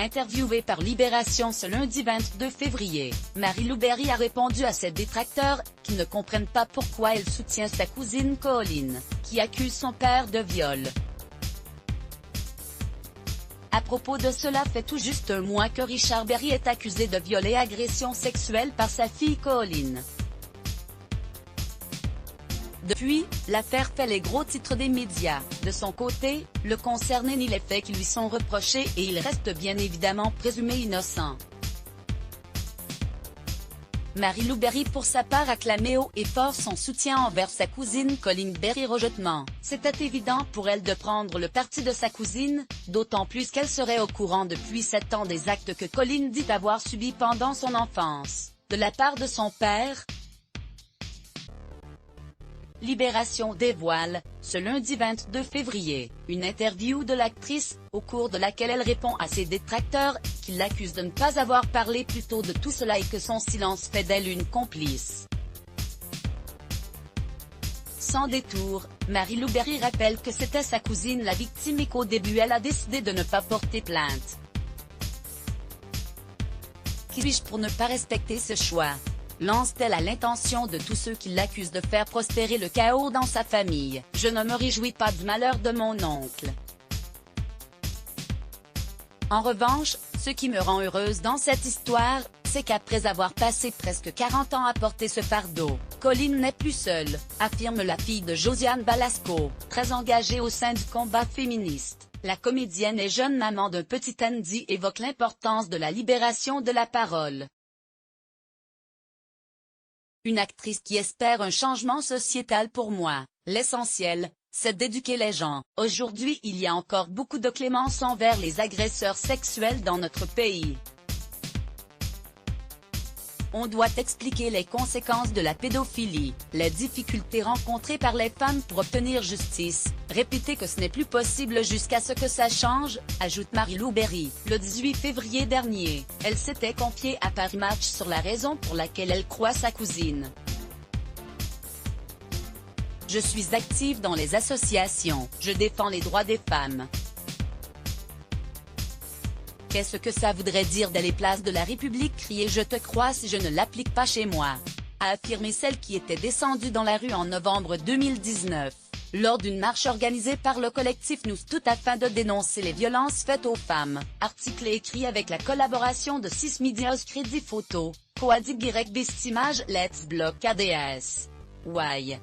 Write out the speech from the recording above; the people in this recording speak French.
Interviewée par Libération ce lundi 22 février, Marie-Lou Berry a répondu à ses détracteurs, qui ne comprennent pas pourquoi elle soutient sa cousine Colline, qui accuse son père de viol. À propos de cela, fait tout juste un mois que Richard Berry est accusé de viol et agression sexuelle par sa fille Colline. Depuis, l'affaire fait les gros titres des médias. De son côté, le concerné nie les faits qui lui sont reprochés et il reste bien évidemment présumé innocent. Marie-Lou Berry pour sa part a clamé haut et fort son soutien envers sa cousine Colline Berry-Rejettement. C'était évident pour elle de prendre le parti de sa cousine, d'autant plus qu'elle serait au courant depuis 7 ans des actes que Colline dit avoir subis pendant son enfance, de la part de son père. Libération dévoile, ce lundi 22 février, une interview de l'actrice, au cours de laquelle elle répond à ses détracteurs, qui l'accusent de ne pas avoir parlé plus tôt de tout cela et que son silence fait d'elle une complice. Sans détour, Marie-Lou Berry rappelle que c'était sa cousine la victime et qu'au début elle a décidé de ne pas porter plainte. Qui suis-je pour ne pas respecter ce choix ? Lance-t-elle à l'intention de tous ceux qui l'accusent de faire prospérer le chaos dans sa famille. Je ne me réjouis pas du malheur de mon oncle. En revanche, ce qui me rend heureuse dans cette histoire, c'est qu'après avoir passé presque 40 ans à porter ce fardeau, Colline n'est plus seule, affirme la fille de Josiane Balasco, très engagée au sein du combat féministe. La comédienne et jeune maman d'un petit Andy évoque l'importance de la libération de la parole. Une actrice qui espère un changement sociétal pour moi. L'essentiel, c'est d'éduquer les gens. Aujourd'hui il y a encore beaucoup de clémence envers les agresseurs sexuels dans notre pays. On doit expliquer les conséquences de la pédophilie, les difficultés rencontrées par les femmes pour obtenir justice, répéter que ce n'est plus possible jusqu'à ce que ça change, ajoute Marie-Lou Berry. Le 18 février dernier, elle s'était confiée à Paris Match sur la raison pour laquelle elle croit sa cousine. Je suis active dans les associations, je défends les droits des femmes. Qu'est-ce que ça voudrait dire d'aller place de la République crier « Je te crois » si je ne l'applique pas chez moi, a affirmé celle qui était descendue dans la rue en novembre 2019, lors d'une marche organisée par le collectif Nous Toutes afin de dénoncer les violences faites aux femmes. Article écrit avec la collaboration de 6 médias Crédit Photo, Coadi Guirec Bestimage Let's Block ADS. Why?